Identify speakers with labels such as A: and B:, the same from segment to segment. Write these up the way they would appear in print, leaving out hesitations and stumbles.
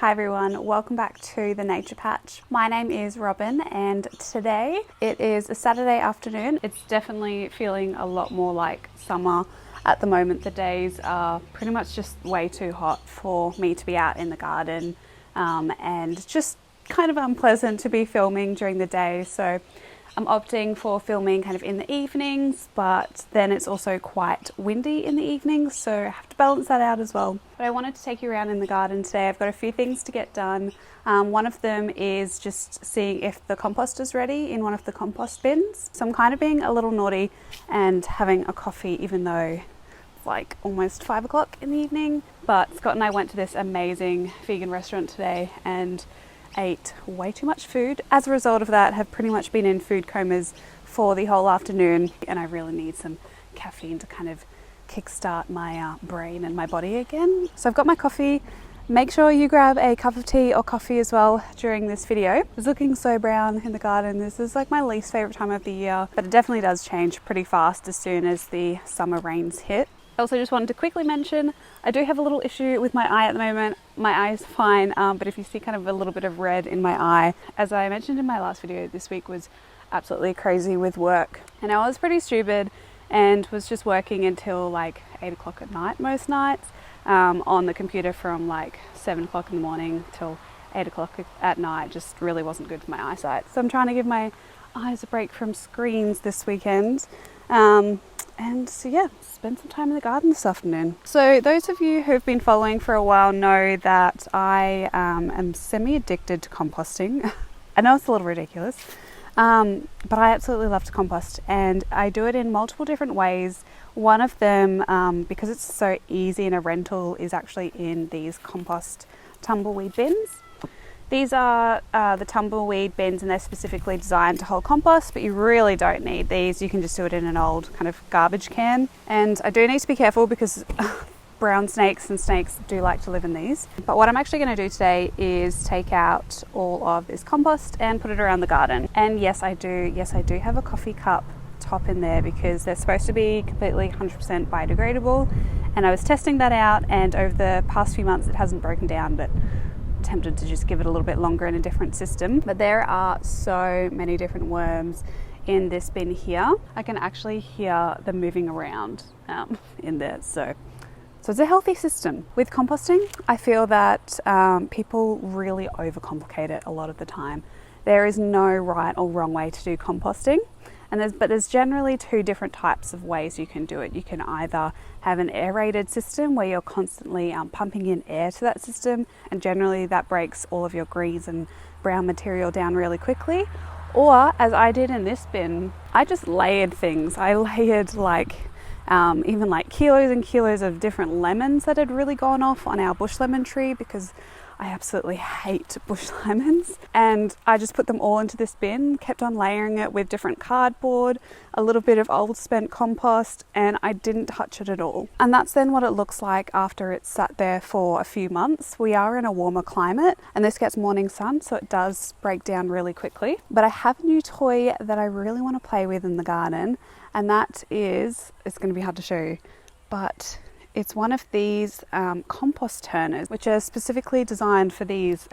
A: Hi everyone, welcome back to the Nature Patch. My name is Robyn and today it is a Saturday afternoon. It's definitely feeling a lot more like summer. At the moment the days are pretty much just way too hot for me to be out in the garden and just kind of unpleasant to be filming during the day. So I'm opting for filming kind of in the evenings, but then it's also quite windy in the evenings, so I have to balance that out as well. But I wanted to take you around in the garden today. I've got a few things to get done. One of them is just seeing if the compost is ready in one of the compost bins. So I'm kind of being a little naughty and having a coffee even though it's like almost 5 o'clock in the evening. But Scott and I went to this amazing vegan restaurant today and ate way too much food. As a result of that, have pretty much been in food comas for the whole afternoon, and I really need some caffeine to kind of kickstart my brain and my body again. So I've got my coffee. Make sure you grab a cup of tea or coffee as well during this video. It's looking so brown in the garden. This is like my least favorite time of the year, but it definitely does change pretty fast as soon as the summer rains hit. I also just wanted to quickly mention, I do have a little issue with my eye at the moment. My eye is fine, but if you see kind of a little bit of red in my eye, as I mentioned in my last video, this week was absolutely crazy with work. And I was pretty stupid and was just working until like 8 o'clock at night most nights on the computer from like 7 o'clock in the morning till 8 o'clock at night. Just really wasn't good for my eyesight. So I'm trying to give my eyes a break from screens this weekend. And so yeah, spend some time in the garden this afternoon. So those of you who've been following for a while know that I am semi-addicted to composting. I know it's a little ridiculous, but I absolutely love to compost, and I do it in multiple different ways. One of them, because it's so easy in a rental, is actually in these compost tumbleweed bins. These are the tumbleweed bins, and they're specifically designed to hold compost, but you really don't need these. You can just do it in an old kind of garbage can. And I do need to be careful because brown snakes and snakes do like to live in these. But what I'm actually going to do today is take out all of this compost and put it around the garden. And yes, I do have a coffee cup top in there because they're supposed to be completely 100% biodegradable. And I was testing that out, and over the past few months it hasn't broken down, but tempted to just give it a little bit longer in a different system. But there are so many different worms in this bin here. I can actually hear them moving around in there. So it's a healthy system. With composting, I feel that people really overcomplicate it a lot of the time. There is no right or wrong way to do composting. But there's generally two different types of ways you can do it. You can either have an aerated system where you're constantly pumping in air to that system, and generally that breaks all of your greens and brown material down really quickly. Or, as I did in this bin, I just layered things. I layered even like kilos and kilos of different lemons that had really gone off on our bush lemon tree, because I absolutely hate bush lemons, and I just put them all into this bin, kept on layering it with different cardboard, a little bit of old spent compost, and I didn't touch it at all. And that's then what it looks like after it's sat there for a few months. We are in a warmer climate and this gets morning sun, so it does break down really quickly. But I have a new toy that I really want to play with in the garden, and that is, it's going to be hard to show you, but it's one of these compost turners, which are specifically designed for these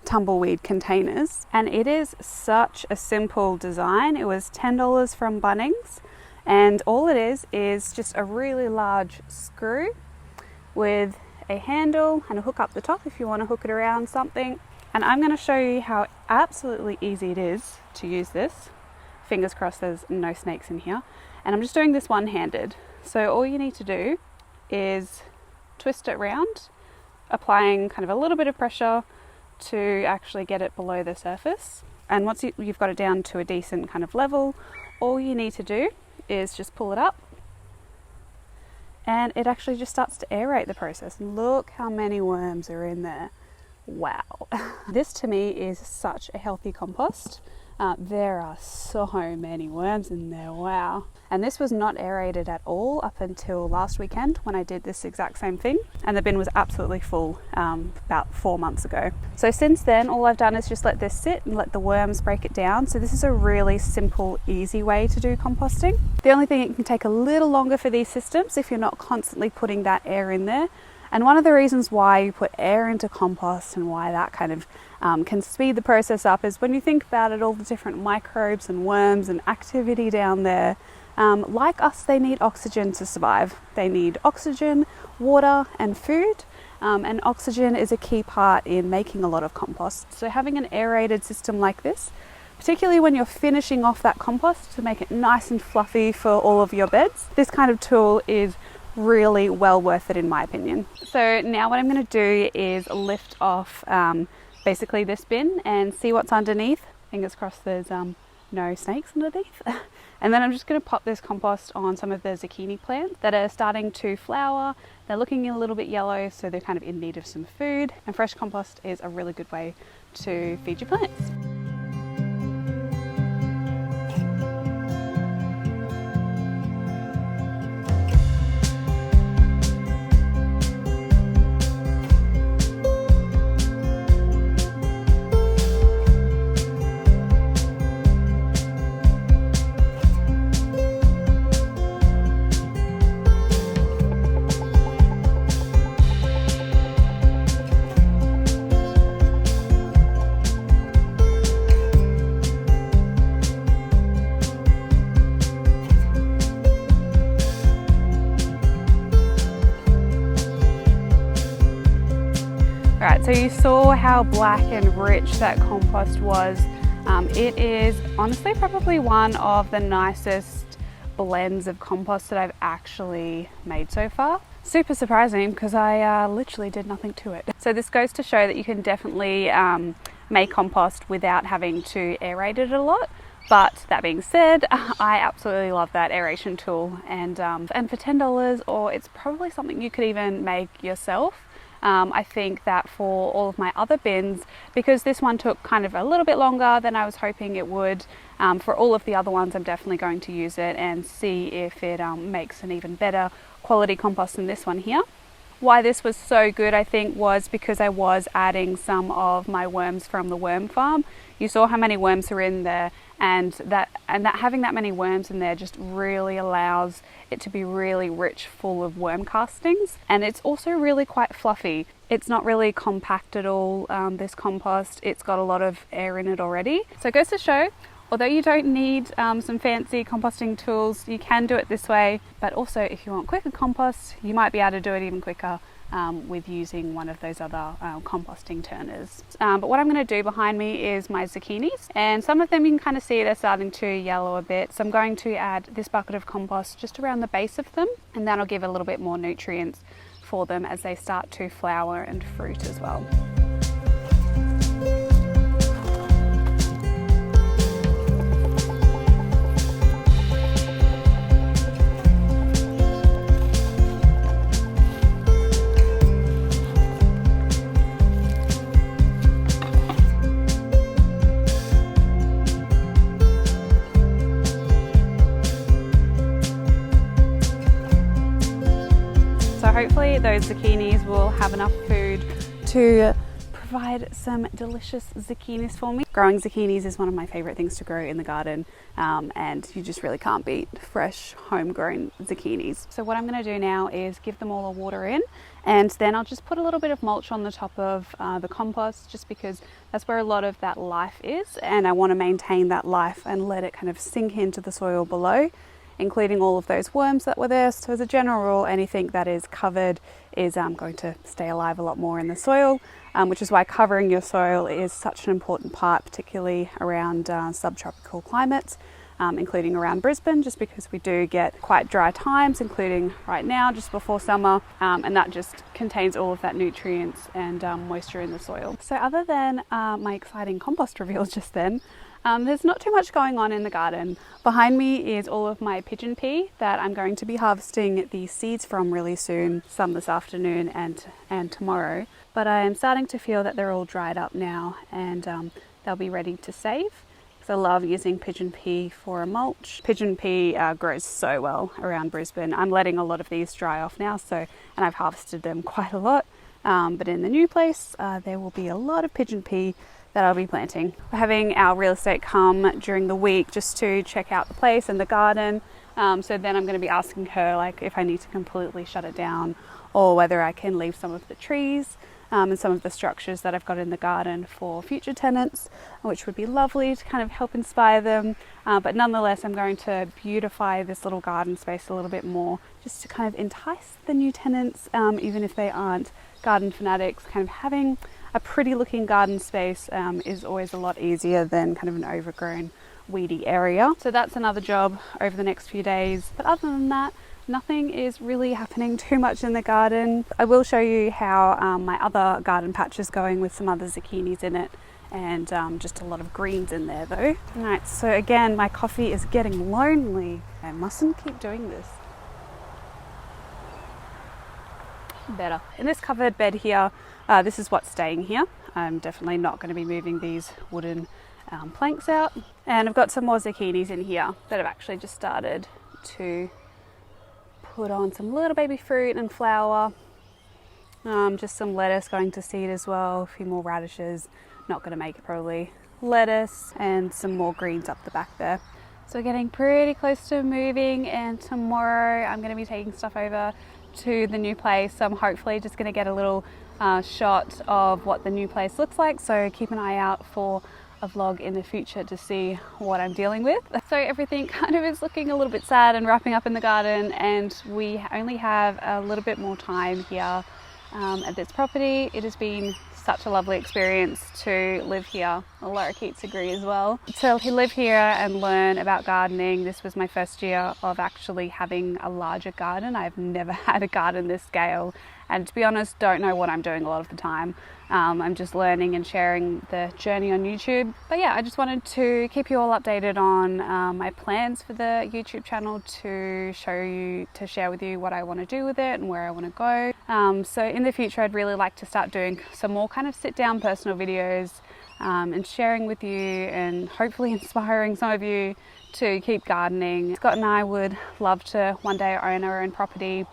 A: tumbleweed containers. And it is such a simple design. It was $10 from Bunnings, and all it is just a really large screw with a handle and a hook up the top if you want to hook it around something. And I'm going to show you how absolutely easy it is to use this. Fingers crossed there's no snakes in here. And I'm just doing this one-handed. So all you need to do is twist it round, applying kind of a little bit of pressure to actually get it below the surface. And once you've got it down to a decent kind of level, all you need to do is just pull it up, and it actually just starts to aerate the process. And look how many worms are in there. Wow. This to me is such a healthy compost. There are so many worms in there, wow. And this was not aerated at all up until last weekend when I did this exact same thing, and the bin was absolutely full about 4 months ago. So since then, all I've done is just let this sit and let the worms break it down. So this is a really simple, easy way to do composting. The only thing, it can take a little longer for these systems if you're not constantly putting that air in there. And one of the reasons why you put air into compost and why that kind of can speed the process up is when you think about it, all the different microbes and worms and activity down there, like us, they need oxygen to survive. They need oxygen, water and food. And oxygen is a key part in making a lot of compost. So having an aerated system like this, particularly when you're finishing off that compost to make it nice and fluffy for all of your beds, this kind of tool is really well worth it in my opinion. So now what I'm going to do is lift off basically this bin and see what's underneath. Fingers crossed there's no snakes underneath. And then I'm just going to pop this compost on some of the zucchini plants that are starting to flower. They're looking a little bit yellow, so they're kind of in need of some food. And fresh compost is a really good way to feed your plants. Alright, so you saw how black and rich that compost was. It is honestly probably one of the nicest blends of compost that I've actually made so far. Super surprising because I literally did nothing to it. So this goes to show that you can definitely make compost without having to aerate it a lot. But that being said, I absolutely love that aeration tool, and for $10, or it's probably something you could even make yourself. I think that for all of my other bins, because this one took kind of a little bit longer than I was hoping it would, for all of the other ones I'm definitely going to use it and see if it makes an even better quality compost than this one here. Why this was so good, I think, was because I was adding some of my worms from the worm farm. You saw how many worms are in there, and that having that many worms in there just really allows it to be really rich, full of worm castings. And it's also really quite fluffy. It's not really compact at all, this compost. It's got a lot of air in it already. So it goes to show, although you don't need some fancy composting tools, you can do it this way. But also, if you want quicker compost, you might be able to do it even quicker with using one of those other composting turners. But what I'm going to do behind me is my zucchinis, and some of them you can kind of see they're starting to yellow a bit. So I'm going to add this bucket of compost just around the base of them, and that'll give a little bit more nutrients for them as they start to flower and fruit as well. So hopefully those zucchinis will have enough food to provide some delicious zucchinis for me. Growing zucchinis is one of my favorite things to grow in the garden, and you just really can't beat fresh homegrown zucchinis. So what I'm going to do now is give them all the water in, and then I'll just put a little bit of mulch on the top of the compost, just because that's where a lot of that life is, and I want to maintain that life and let it kind of sink into the soil below, including all of those worms that were there. So as a general rule, anything that is covered is going to stay alive a lot more in the soil, which is why covering your soil is such an important part, particularly around subtropical climates, including around Brisbane, just because we do get quite dry times, including right now, just before summer, and that just contains all of that nutrients and moisture in the soil. So other than my exciting compost reveals just then, there's not too much going on in the garden. Behind me is all of my pigeon pea that I'm going to be harvesting the seeds from really soon, some this afternoon and tomorrow. But I am starting to feel that they're all dried up now, and they'll be ready to save. Because I love using pigeon pea for a mulch. Pigeon pea grows so well around Brisbane. I'm letting a lot of these dry off now, and I've harvested them quite a lot. But in the new place, there will be a lot of pigeon pea that I'll be planting. We're having our real estate come during the week just to check out the place and the garden. So then I'm going to be asking her like if I need to completely shut it down or whether I can leave some of the trees and some of the structures that I've got in the garden for future tenants, which would be lovely to kind of help inspire them. But nonetheless, I'm going to beautify this little garden space a little bit more, just to kind of entice the new tenants, even if they aren't garden fanatics. Kind of having a pretty looking garden space is always a lot easier than kind of an overgrown, weedy area. So that's another job over the next few days. But other than that, nothing is really happening too much in the garden. I will show you how my other garden patch is going with some other zucchinis in it, and just a lot of greens in there though. Alright, so again, my coffee is getting lonely. I mustn't keep doing this. Better. In this covered bed here, this is what's staying here. I'm definitely not going to be moving these wooden planks out. And I've got some more zucchinis in here that have actually just started to put on some little baby fruit and flower. Just some lettuce going to seed as well, a few more radishes, not going to make it probably, lettuce, and some more greens up the back there. So we're getting pretty close to moving, and tomorrow I'm going to be taking stuff over to the new place. So I'm hopefully just going to get a little shot of what the new place looks like, so keep an eye out for a vlog in the future to see what I'm dealing with. So everything kind of is looking a little bit sad and wrapping up in the garden, and we only have a little bit more time here at this property. It has been such a lovely experience to live here. Lorikeets agree as well. To live here and learn about gardening. This was my first year of actually having a larger garden. I've never had a garden this scale, and to be honest, don't know what I'm doing a lot of the time. I'm just learning and sharing the journey on YouTube. But yeah, I just wanted to keep you all updated on my plans for the YouTube channel, to share with you what I want to do with it and where I want to go. So in the future, I'd really like to start doing some more kind of sit down personal videos and sharing with you, and hopefully inspiring some of you to keep gardening. Scott and I would love to one day own our own property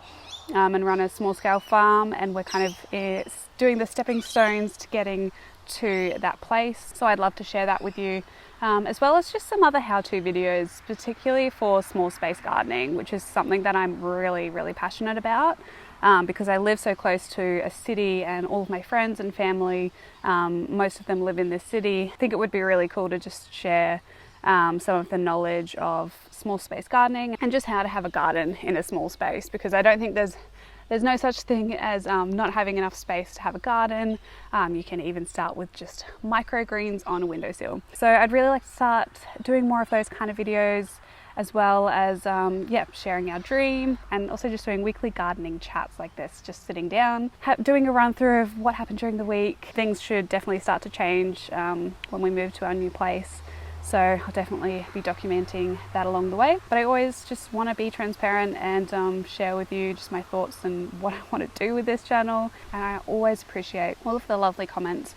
A: and run a small scale farm, and we're kind of doing the stepping stones to getting to that place. So I'd love to share that with you, as well as just some other how-to videos, particularly for small space gardening, which is something that I'm really, really passionate about, because I live so close to a city, and all of my friends and family, most of them live in this city. I think it would be really cool to just share some of the knowledge of small space gardening and just how to have a garden in a small space, because I don't think there's no such thing as not having enough space to have a garden. You can even start with just microgreens on a windowsill. So I'd really like to start doing more of those kind of videos, as well as sharing our dream, and also just doing weekly gardening chats like this, just sitting down, doing a run through of what happened during the week. Things should definitely start to change when we move to our new place. So I'll definitely be documenting that along the way. But I always just want to be transparent and share with you just my thoughts and what I want to do with this channel. And I always appreciate all of the lovely comments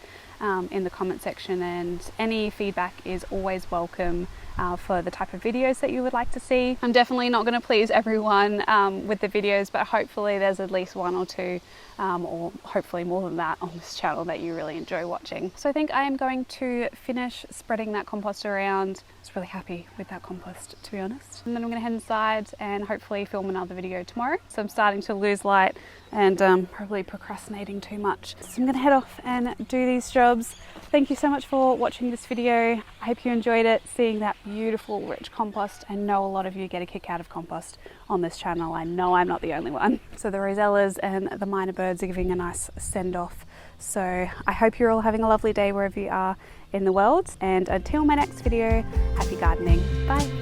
A: in the comment section, and any feedback is always welcome for the type of videos that you would like to see. I'm definitely not going to please everyone with the videos, but hopefully there's at least one or two, or hopefully more than that, on this channel that you really enjoy watching. So I think I am going to finish spreading that compost around. I was really happy with that compost, to be honest. And then I'm going to head inside and hopefully film another video tomorrow. So I'm starting to lose light and probably procrastinating too much. So I'm going to head off and do these jobs. Thank you so much for watching this video. I hope you enjoyed it, seeing that beautiful rich compost. I know a lot of you get a kick out of compost on this channel. I know I'm not the only one. So the rosellas and the minor birds are giving a nice send off. So I hope you're all having a lovely day wherever you are in the world, and until my next video, happy gardening. Bye.